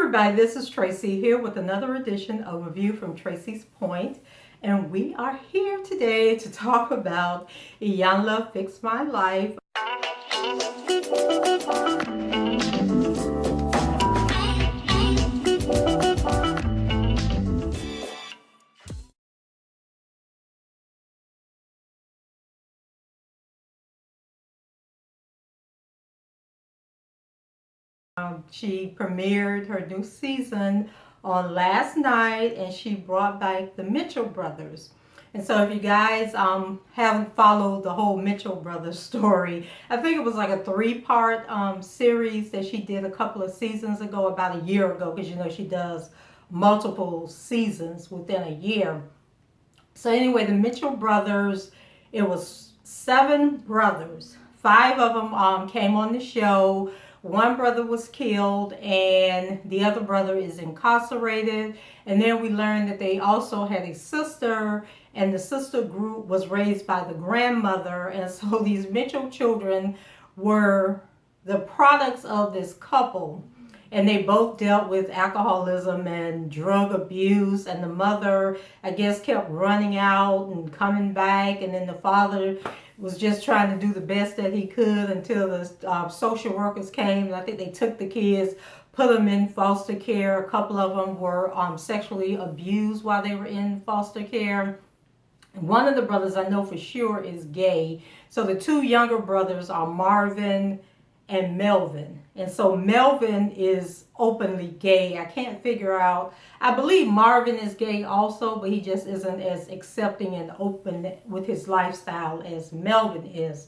everybody, this is Tracy here with another edition of A View from Tracy's Point. And we are here today to talk about Iyanla Fix My Life. She premiered her new season on last night, and she brought back the Mitchell brothers. And so if you guys haven't followed the whole Mitchell brothers story, I think it was like a three-part series that she did a couple of seasons ago, about a year ago, because you know she does multiple seasons within a year. So anyway, the Mitchell brothers, it was 7 brothers. 5 of them came on the show. One brother was killed and the other brother is incarcerated. And then we learned that they also had a sister, and the sister group was raised by the grandmother. And so these Mitchell children were the products of this couple. And they both dealt with alcoholism and drug abuse. And the mother, I guess, kept running out and coming back. And then the father was just trying to do the best that he could until the social workers came. And I think they took the kids, put them in foster care. A couple of them were sexually abused while they were in foster care. One of the brothers I know for sure is gay. So the 2 younger brothers are Marvin and Melvin. And so Melvin is openly gay. I can't figure out, I believe Marvin is gay also, but he just isn't as accepting and open with his lifestyle as Melvin is.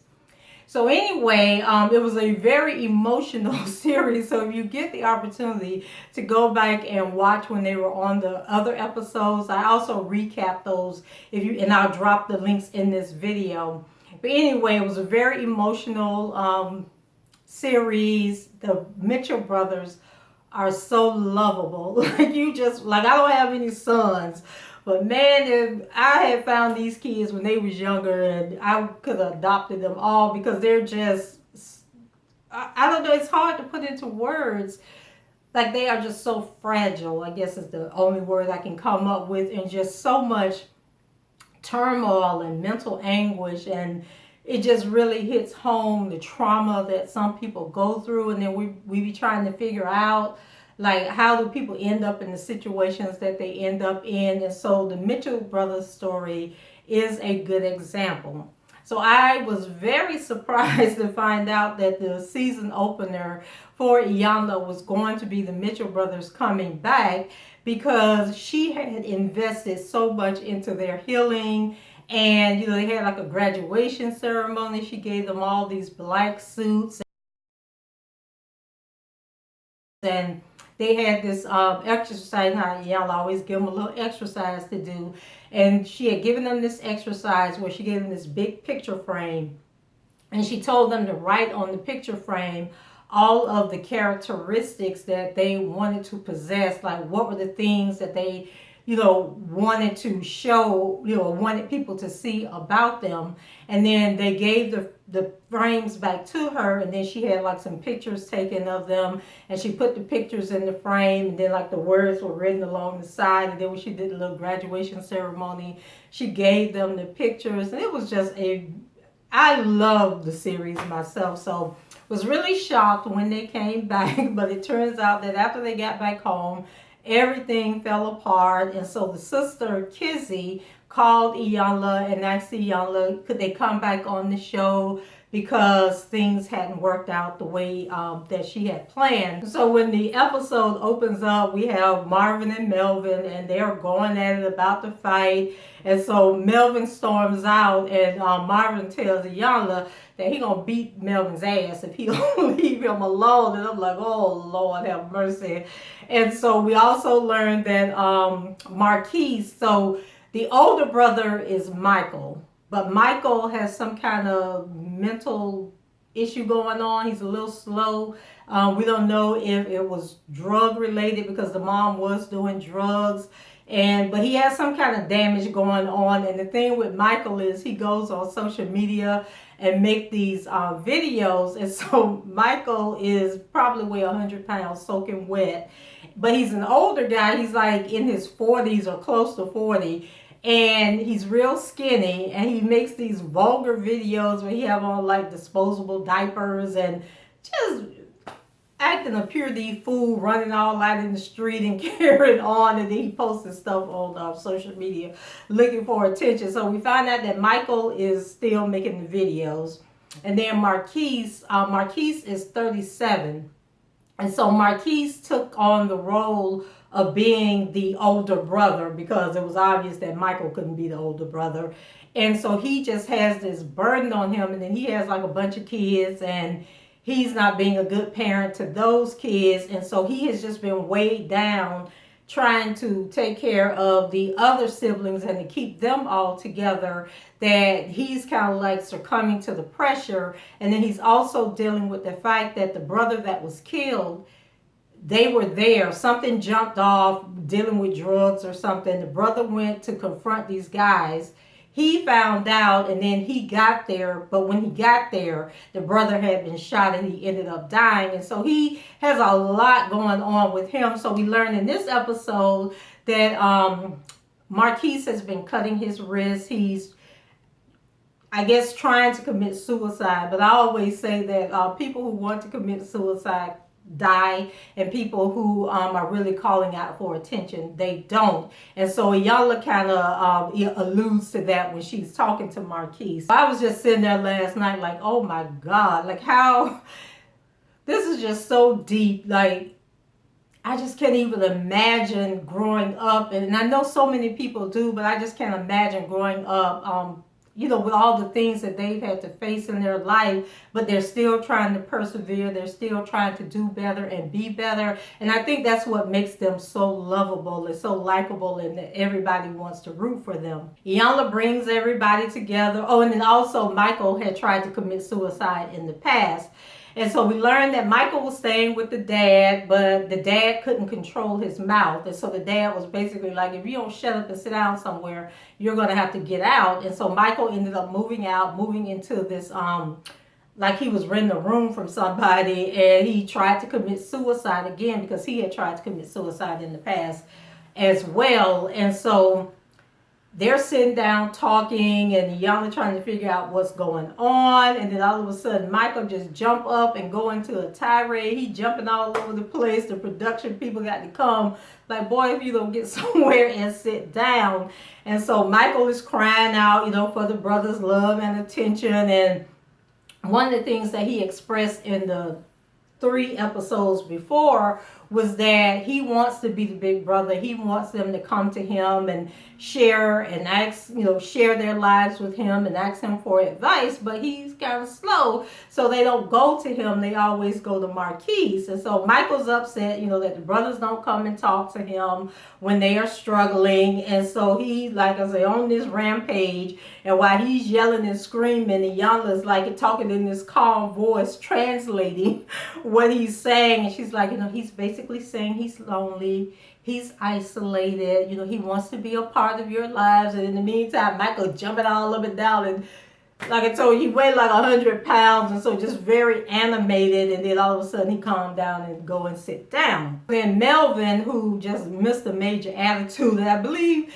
So anyway, it was a very emotional series. So if you get the opportunity to go back and watch when they were on the other episodes, I also recap those and I'll drop the links in this video. But anyway, it was a very emotional series. The Mitchell brothers are so lovable. Like I don't have any sons, but man, I had found these kids when they was younger, and I could have adopted them all because they're just, I don't know, it's hard to put into words. Like, they are just so fragile, I guess is the only word I can come up with, and just so much turmoil and mental anguish, and it just really hits home the trauma that some people go through. And then we be trying to figure out, like, how do people end up in the situations that they end up in. And so the Mitchell brothers story is a good example. So I was very surprised to find out that the season opener for Iyanla was going to be the Mitchell brothers coming back, because she had invested so much into their healing. And, you know, they had like a graduation ceremony. She gave them all these black suits. And they had this exercise. Now, y'all always give them a little exercise to do. And she had given them this exercise where she gave them this big picture frame. And she told them to write on the picture frame all of the characteristics that they wanted to possess. Like, what were the things that they wanted to show, wanted people to see about them. And then they gave the frames back to her, and then she had like some pictures taken of them, and she put the pictures in the frame, and then like the words were written along the side. And then when she did the little graduation ceremony, she gave them the pictures. And it was just I loved the series myself, so was really shocked when they came back. But it turns out that after they got back home, everything fell apart. And so the sister Kizzy called Iyanla and asked Iyanla could they come back on the show, because things hadn't worked out the way that she had planned. So when the episode opens up, we have Marvin and Melvin, and they're going at it about the fight. And so Melvin storms out, and Marvin tells Iyanla that he gonna beat Melvin's ass if he don't leave him alone. And I'm like, oh Lord have mercy. And so we also learned that Marquise, so the older brother is Michael, but Michael has some kind of mental issue going on. He's a little slow. We don't know if it was drug related because the mom was doing drugs. But he has some kind of damage going on. And the thing with Michael is he goes on social media and make these videos. And so Michael is probably weigh 100 pounds soaking wet. But he's an older guy. He's like in his 40s or close to 40. And he's real skinny, and he makes these vulgar videos where he have on like disposable diapers and just acting a pure D fool, running all out in the street and carrying on. And then he posts his stuff on social media looking for attention. So we find out that Michael is still making the videos. And then Marquise is 37. And so Marquise took on the role of being the older brother because it was obvious that Michael couldn't be the older brother. And so he just has this burden on him, and then he has like a bunch of kids, and he's not being a good parent to those kids. And so he has just been weighed down trying to take care of the other siblings and to keep them all together, that he's kind of like succumbing to the pressure. And then he's also dealing with the fact that the brother that was killed, they were there. Something jumped off, dealing with drugs or something. The brother went to confront these guys. He found out, and then he got there. But when he got there, the brother had been shot and he ended up dying. And so he has a lot going on with him. So we learned in this episode that Marquise has been cutting his wrist. He's, I guess, trying to commit suicide. But I always say that people who want to commit suicide die, and people who are really calling out for attention, they don't. And so Iyanla kind of alludes to that when she's talking to Marquise. I was just sitting there last night like, oh my God, like how this is just so deep. Like, I just can't even imagine growing up, and I know so many people do, but I just can't imagine growing up with all the things that they've had to face in their life, but they're still trying to persevere. They're still trying to do better and be better. And I think that's what makes them so lovable and so likable, and that everybody wants to root for them. Iyanla brings everybody together. Oh, and then also Michael had tried to commit suicide in the past. And so we learned that Michael was staying with the dad, but the dad couldn't control his mouth. And so the dad was basically like, if you don't shut up and sit down somewhere, you're going to have to get out. And so Michael ended up moving out, moving into this, like he was renting a room from somebody, and he tried to commit suicide again because he had tried to commit suicide in the past as well. And so they're sitting down talking, and Iyanla trying to figure out what's going on. And then all of a sudden, Michael just jump up and go into a tirade. He jumping all over the place. The production people got to come. Like, boy, if you don't get somewhere and sit down. And so Michael is crying out, for the brother's love and attention. And one of the things that he expressed in the 3 episodes before was that he wants to be the big brother. He wants them to come to him and share and ask, share their lives with him and ask him for advice, but he's kind of slow, so they don't go to him. They always go to Marquise. And so Michael's upset, that the brothers don't come and talk to him when they are struggling. And so he, like I say, on this rampage, and while he's yelling and screaming, Iyanla's like talking in this calm voice, translating what he's saying. And she's like, he's basically saying he's lonely, he's isolated, he wants to be a part of your lives. And in the meantime, Michael jumping all up and down, and like I told you, he weighed like 100 pounds, and so just very animated. And then all of a sudden he calmed down and go and sit down. Then Melvin, who just missed a major attitude, and I believe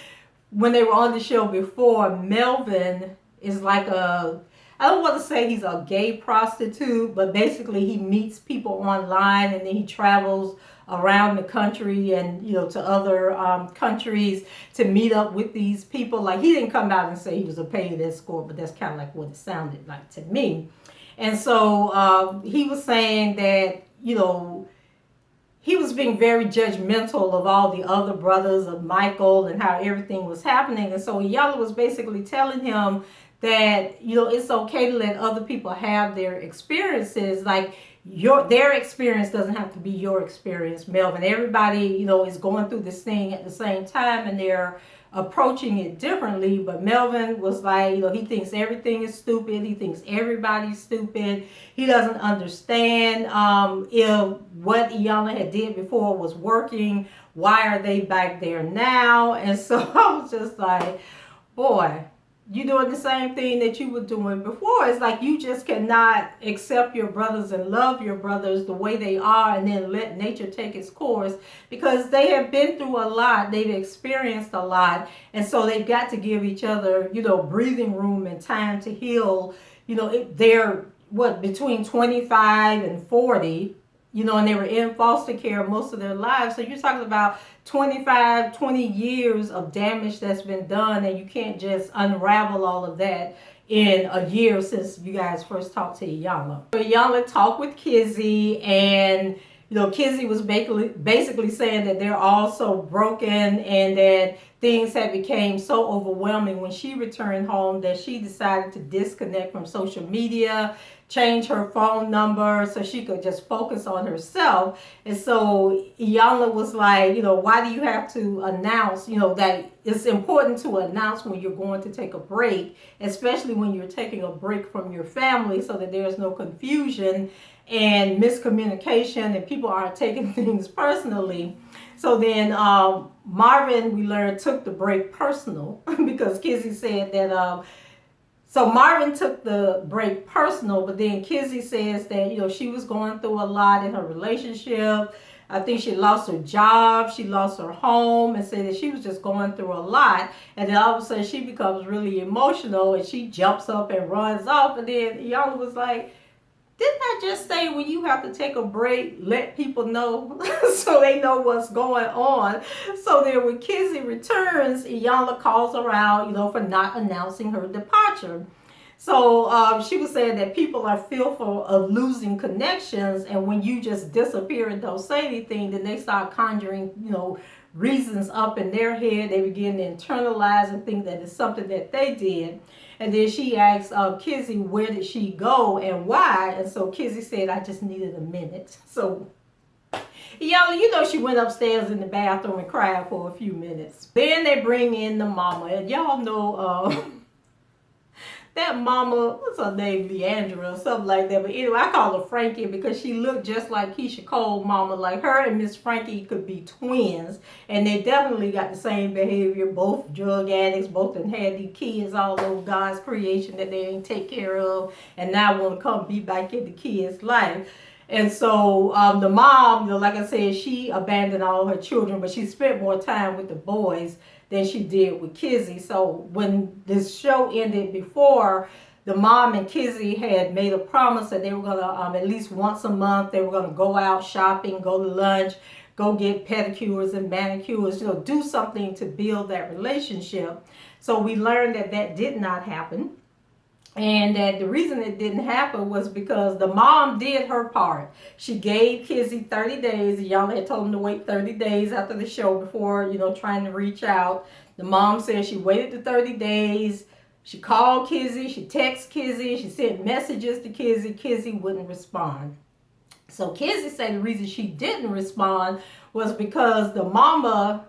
when they were on the show before, Melvin is like I don't want to say he's a gay prostitute, but basically he meets people online, and then he travels around the country and to other countries to meet up with these people. Like, he didn't come out and say he was a paid escort, but that's kind of like what it sounded like to me. And so he was saying that he was being very judgmental of all the other brothers of Michael and how everything was happening. And so Iyanla was basically telling him that it's okay to let other people have their experiences. Like, their experience doesn't have to be your experience, Melvin. Everybody is going through this thing at the same time, and they're approaching it differently. But Melvin was like, he thinks everything is stupid. He thinks everybody's stupid. He doesn't understand if what Iyanla had did before was working. Why are they back there now? And so I was just like, boy, you doing the same thing that you were doing before. It's like you just cannot accept your brothers and love your brothers the way they are and then let nature take its course, because they have been through a lot. They've experienced a lot. And so they've got to give each other, breathing room and time to heal. They're between 25 and 40, and they were in foster care most of their lives. So you're talking about 20 years of damage that's been done, and you can't just unravel all of that in a year since you guys first talked to Iyanla. So Iyanla talked with Kizzy, and Kizzy was basically saying that they're all so broken and that things had become so overwhelming when she returned home that she decided to disconnect from social media, change her phone number so she could just focus on herself. And so Iyanla was like, why do you have to announce, that it's important to announce when you're going to take a break, especially when you're taking a break from your family, so that there's no confusion and miscommunication and people aren't taking things personally. So then Marvin, we learned, took the break personal because Kizzy said that so Marvin took the break personal, but then Kizzy says that she was going through a lot in her relationship. I think she lost her job, she lost her home, and said that she was just going through a lot. And then all of a sudden she becomes really emotional and she jumps up and runs off. And then Iyanla was like, didn't I just say when you have to take a break, let people know so they know what's going on? So then when Kizzy returns, Iyanla calls her out, for not announcing her departure. So she was saying that people are fearful of losing connections, and when you just disappear and don't say anything, then they start conjuring, reasons up in their head. They begin to internalize and think that it's something that they did. And then she asked Kizzy, where did she go and why? And so Kizzy said, I just needed a minute. So Iyanla, she went upstairs in the bathroom and cried for a few minutes. Then they bring in the mama. And y'all know that mama, what's her name, Leandra or something like that. But anyway, I call her Frankie because she looked just like Keisha Cole's mama. Like her and Miss Frankie could be twins. And they definitely got the same behavior. Both drug addicts, both done had these kids all over God's creation that they ain't take care of. And now want to come be back in the kids' life. And so the mom, like I said, she abandoned all her children, but she spent more time with the boys than she did with Kizzy. So when this show ended before, the mom and Kizzy had made a promise that they were going to, at least once a month, they were going to go out shopping, go to lunch, go get pedicures and manicures, do something to build that relationship. So we learned that that did not happen. And that the reason it didn't happen was because the mom did her part. She gave Kizzy 30 days. Iyanla had told him to wait 30 days after the show before, trying to reach out. The mom said she waited the 30 days. She called Kizzy. She texted Kizzy. She sent messages to Kizzy. Kizzy wouldn't respond. So Kizzy said the reason she didn't respond was because the mama...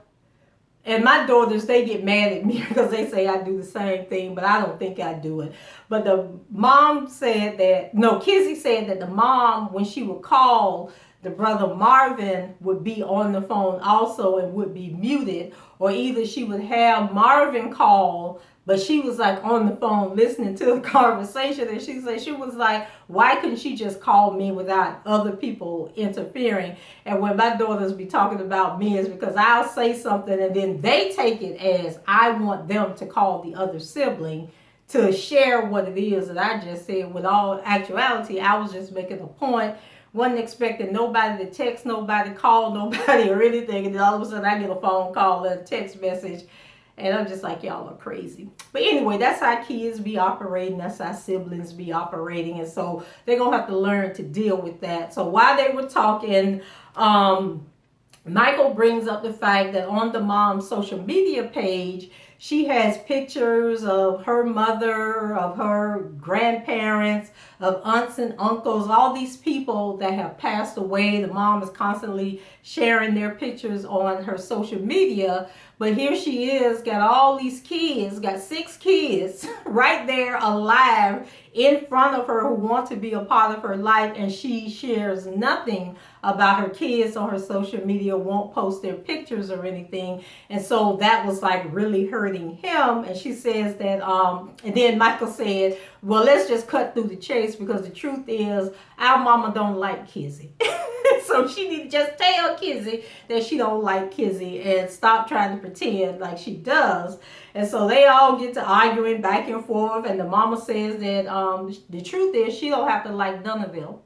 And my daughters, they get mad at me because they say I do the same thing, but I don't think I do it. But the mom said that, Kizzy said that the mom, when she would call, the brother Marvin would be on the phone also and would be muted. Or either she would have Marvin call, but she was like on the phone listening to the conversation. And she said, she was like, why couldn't she just call me without other people interfering? And when my daughters be talking about me, is because I'll say something and then they take it as I want them to call the other sibling to share what it is that I just said. With all actuality, I was just making a point. Wasn't expecting nobody to text, nobody call, nobody or anything. And then all of a sudden I get a phone call and a text message. And I'm just like, y'all are crazy. But anyway, that's how kids be operating. That's how siblings be operating. And so they're going to have to learn to deal with that. So while they were talking, Michael brings up the fact that on the mom's social media page, She has pictures of her mother, of her grandparents, of aunts and uncles, all these people that have passed away. The mom is constantly sharing their pictures on her social media. But here she is, got all these kids, got 6 kids right there alive in front of her who want to be a part of her life, and she shares nothing about her kids on her social media, won't post their pictures or anything. And so that was like really hurting him. And she says that and then Michael said, well, let's just cut through the chase, because the truth is our mama don't like Kizzy. So she need to just tell Kizzy that she don't like Kizzy and stop trying to pretend like she does. And so they all get to arguing back and forth, and the mama says that the truth is she don't have to like none of them.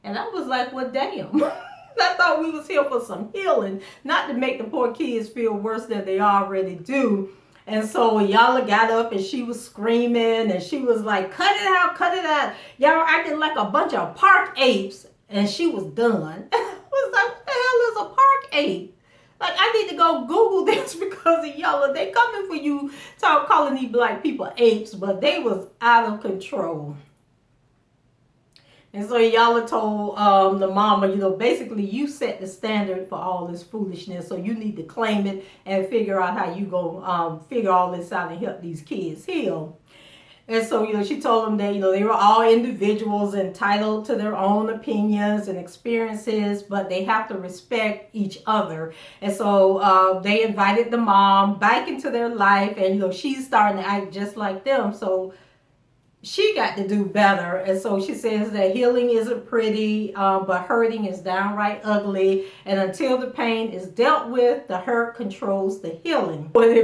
And I was like, well, damn. I thought we was here for some healing, not to make the poor kids feel worse than they already do. And so Iyanla got up and she was screaming, and she was like, cut it out, cut it out. Y'all acting like a bunch of park apes. And she was done. I was like, what the hell is a park ape? Like, I need to go Google this, because Iyanla, they coming for you, calling these black people apes, but they was out of control. And so Iyanla told the mama, basically you set the standard for all this foolishness, so you need to claim it and figure out how you go figure all this out and help these kids heal. And so, she told them that, they were all individuals entitled to their own opinions and experiences, but they have to respect each other. And so they invited the mom back into their life, and, she's starting to act just like them. So she got to do better. And so she says that healing isn't pretty, but hurting is downright ugly. And until the pain is dealt with, the hurt controls the healing. When they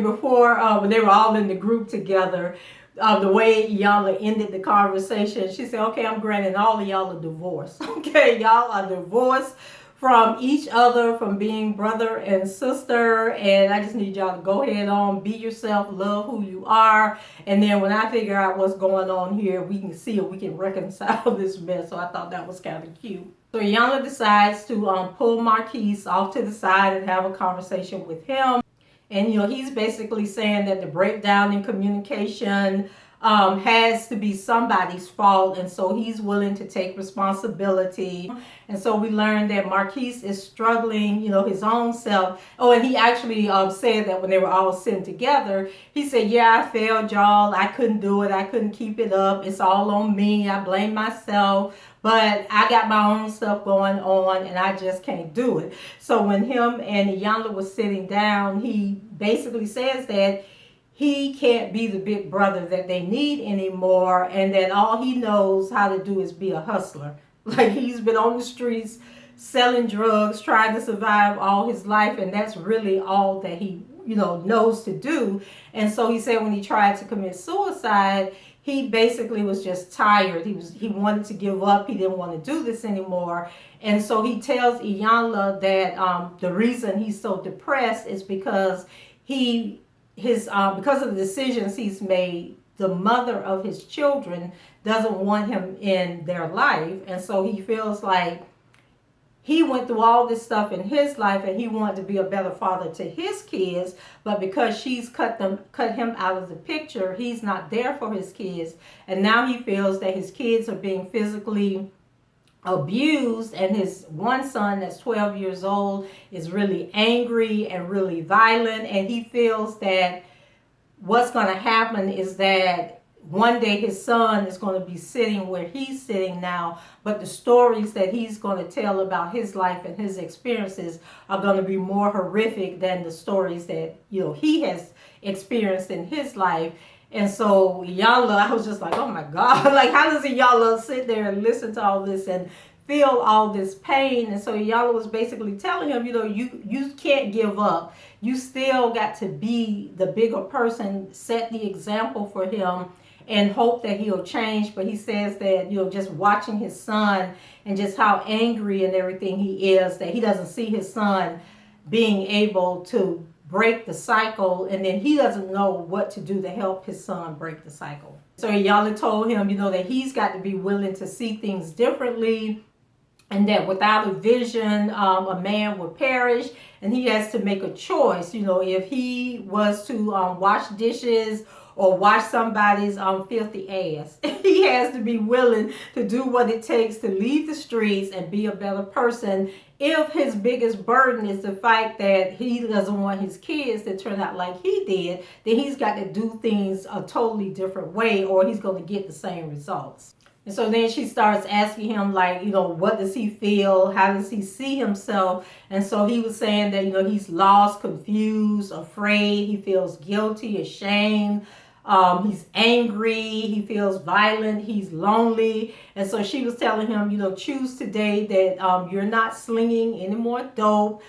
were all in the group together, the way Iyanla ended the conversation, she said, okay, I'm granting all of y'all a divorce. Okay, y'all are divorced from each other, from being brother and sister, and I just need y'all to go ahead on, be yourself, love who you are, and then when I figure out what's going on here, we can see if we can reconcile this mess. So I thought that was kind of cute. So Iyanla decides to pull Marquise off to the side and have a conversation with him. And, he's basically saying that the breakdown in communication has to be somebody's fault. And so he's willing to take responsibility. And so we learned that Marquise is struggling, his own self. Oh, and he actually said that when they were all sitting together, he said, yeah, I failed, y'all. I couldn't do it. I couldn't keep it up. It's all on me. I blame myself. But I got my own stuff going on, and I just can't do it. So when him and Iyanla was sitting down, he basically says that he can't be the big brother that they need anymore, and that all he knows how to do is be a hustler. Like, he's been on the streets selling drugs, trying to survive all his life, and that's really all that he knows to do. And so he said when he tried to commit suicide, he basically was just tired. He wanted to give up. He didn't want to do this anymore. And so he tells Iyanla that the reason he's so depressed is because because of the decisions he's made, the mother of his children doesn't want him in their life. And so he feels like he went through all this stuff in his life, and he wanted to be a better father to his kids, but because she's cut him out of the picture, he's not there for his kids. And now he feels that his kids are being physically abused, and his one son that's 12 years old is really angry and really violent, and he feels that what's going to happen is that one day his son is going to be sitting where he's sitting now, but the stories that he's going to tell about his life and his experiences are going to be more horrific than the stories that he has experienced in his life. And so Iyanla, I was just like, oh my God, like, how does Iyanla sit there and listen to all this and feel all this pain? And so Iyanla was basically telling him, you can't give up. You still got to be the bigger person, set the example for him, and hope that he'll change. But he says that, just watching his son and just how angry and everything he is, that he doesn't see his son being able to break the cycle, and then he doesn't know what to do to help his son break the cycle. So Iyanla told him, that he's got to be willing to see things differently, and that without a vision, a man will perish, and he has to make a choice. If he was to wash dishes or wash somebody's filthy ass, he has to be willing to do what it takes to leave the streets and be a better person. If his biggest burden is the fact that he doesn't want his kids to turn out like he did, then he's got to do things a totally different way, or he's going to get the same results. And so then she starts asking him, like, what does he feel? How does he see himself? And so he was saying that, he's lost, confused, afraid. He feels guilty, ashamed. He's angry. He feels violent. He's lonely. And so she was telling him, choose today that you're not slinging any more dope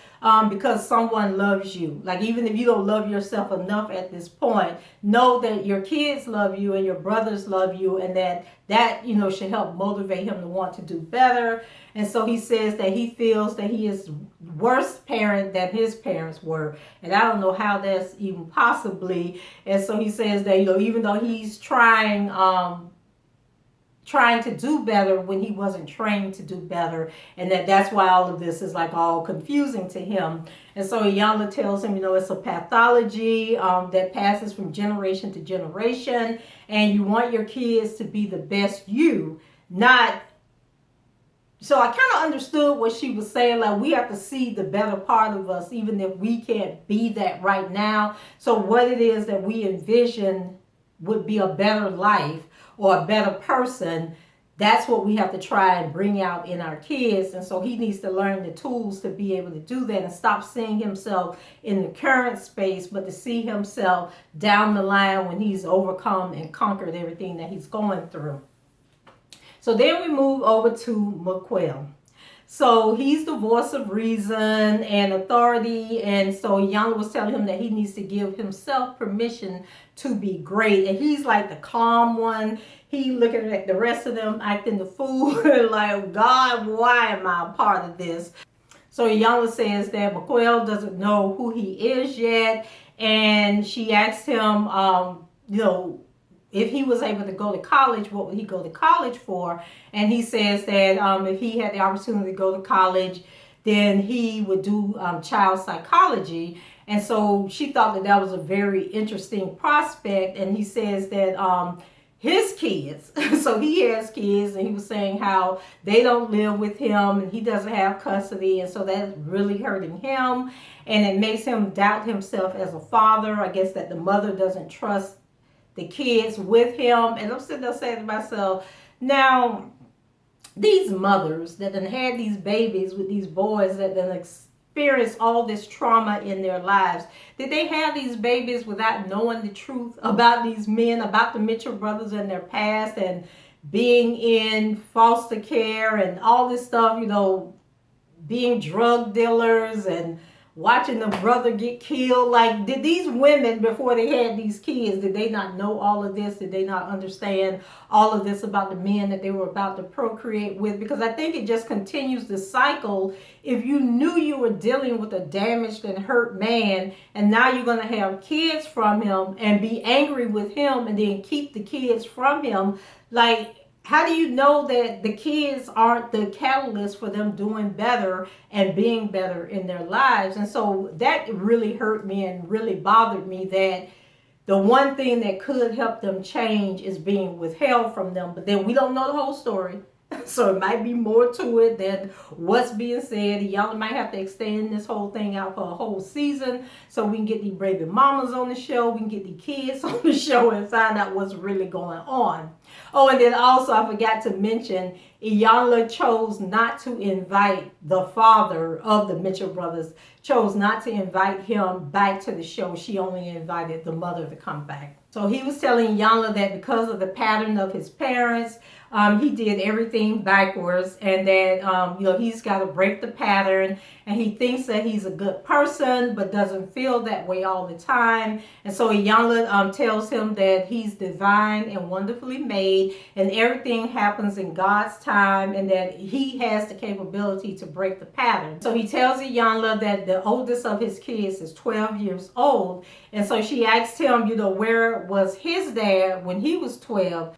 because someone loves you. Like, even if you don't love yourself enough at this point, know that your kids love you and your brothers love you, and that should help motivate him to want to do better. And so he says that he feels that he is worse parent than his parents were. And I don't know how that's even possibly. And so he says that, even though he's trying to do better when he wasn't trained to do better, and that's why all of this is like all confusing to him. And so Iyanla tells him, it's a pathology that passes from generation to generation, and you want your kids to be the best you, not. So I kind of understood what she was saying, like we have to see the better part of us even if we can't be that right now. So what it is that we envision would be a better life or a better person, that's what we have to try and bring out in our kids. And so he needs to learn the tools to be able to do that and stop seeing himself in the current space, but to see himself down the line when he's overcome and conquered everything that he's going through. So then we move over to McQuell. So he's the voice of reason and authority. And so Iyanla was telling him that he needs to give himself permission to be great. And he's like the calm one. He looking at the rest of them acting the fool. Like, God, why am I a part of this? So Iyanla says that McQuell doesn't know who he is yet. And she asked him, if he was able to go to college, what would he go to college for? And he says that if he had the opportunity to go to college, then he would do child psychology. And so she thought that was a very interesting prospect. And he says that his kids, so he has kids, and he was saying how they don't live with him and he doesn't have custody. And so that's really hurting him. And it makes him doubt himself as a father. I guess that the mother doesn't trust the kids with him. And I'm sitting there saying to myself, now, these mothers that done had these babies with these boys that done experienced all this trauma in their lives, did they have these babies without knowing the truth about these men, about the Mitchell brothers and their past, and being in foster care and all this stuff, being drug dealers and watching the brother get killed? Like, did these women, before they had these kids, did they not know all of this? Did they not understand all of this about the men that they were about to procreate with? Because I think it just continues the cycle. If you knew you were dealing with a damaged and hurt man, and now you're going to have kids from him and be angry with him and then keep the kids from him, like, how do you know that the kids aren't the catalyst for them doing better and being better in their lives? And so that really hurt me and really bothered me, that the one thing that could help them change is being withheld from them. But then we don't know the whole story. So it might be more to it than what's being said. Y'all might have to extend this whole thing out for a whole season so we can get these baby mamas on the show, we can get the kids on the show and find out what's really going on. Oh, and then also I forgot to mention, Iyanla chose not to invite the father of the Mitchell brothers, chose not to invite him back to the show. She only invited the mother to come back. So he was telling Iyanla that because of the pattern of his parents, he did everything backwards, and that he's got to break the pattern, and he thinks that he's a good person but doesn't feel that way all the time. And so Iyanla tells him that he's divine and wonderfully made, and everything happens in God's time, and that he has the capability to break the pattern. So he tells Iyanla that the oldest of his kids is 12 years old, and so she asked him, where was his dad when he was 12?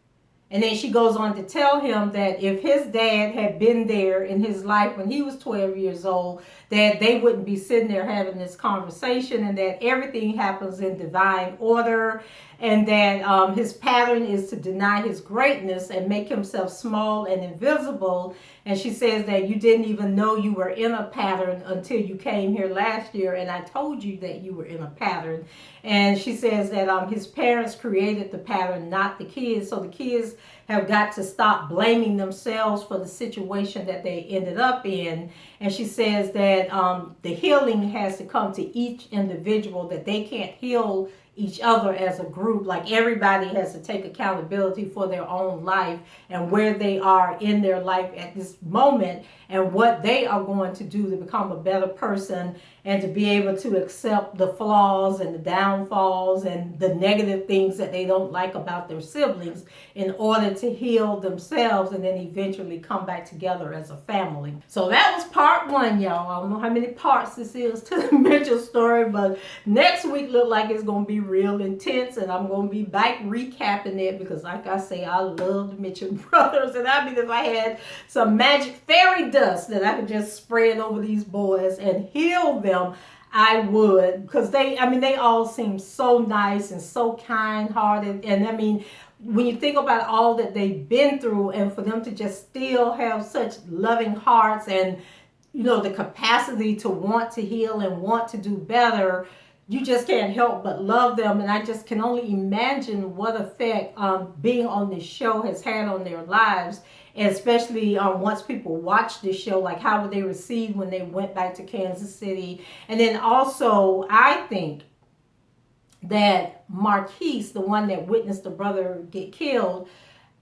And then she goes on to tell him that if his dad had been there in his life when he was 12 years old, that they wouldn't be sitting there having this conversation, and that everything happens in divine order, and that his pattern is to deny his greatness and make himself small and invisible. And she says that you didn't even know you were in a pattern until you came here last year, and I told you that you were in a pattern. And she says that his parents created the pattern, not the kids. So the kids have got to stop blaming themselves for the situation that they ended up in. And she says that the healing has to come to each individual, that they can't heal each other as a group. Like, everybody has to take accountability for their own life and where they are in their life at this moment, and what they are going to do to become a better person, and to be able to accept the flaws and the downfalls and the negative things that they don't like about their siblings, in order to heal themselves and then eventually come back together as a family. So that was part one, y'all. I don't know how many parts this is to the Mitchell story, but next week look like it's going to be real intense, and I'm going to be back recapping it, because like I say, I love the Mitchell brothers, and I mean, if I had some magic fairy dust that I could just spread over these boys and heal them, I would, because they all seem so nice and so kind-hearted. And I mean, when you think about all that they've been through, and for them to just still have such loving hearts, and the capacity to want to heal and want to do better, you just can't help but love them. And I just can only imagine what effect being on this show has had on their lives, and especially once people watch this show, like how would they receive when they went back to Kansas City. And then also, I think that Marquise, the one that witnessed the brother get killed,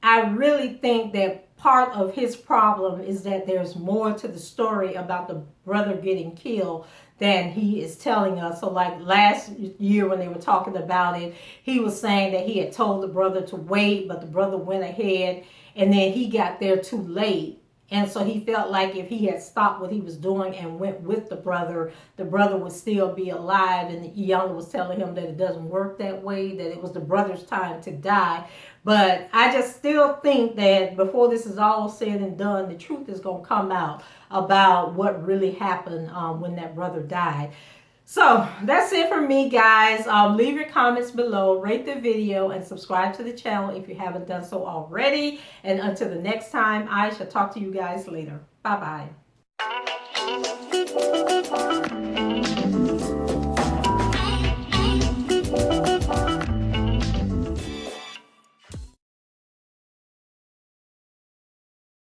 I really think that part of his problem is that there's more to the story about the brother getting killed than he is telling us. So like last year when they were talking about it, he was saying that he had told the brother to wait, but the brother went ahead, and then he got there too late. And so he felt like if he had stopped what he was doing and went with the brother would still be alive. And Iyanla was telling him that it doesn't work that way, that it was the brother's time to die. But I just still think that before this is all said and done, the truth is going to come out about what really happened when that brother died. So that's it for me, guys. Leave your comments below, rate the video, and subscribe to the channel if you haven't done so already. And until the next time, I shall talk to you guys later. Bye-bye.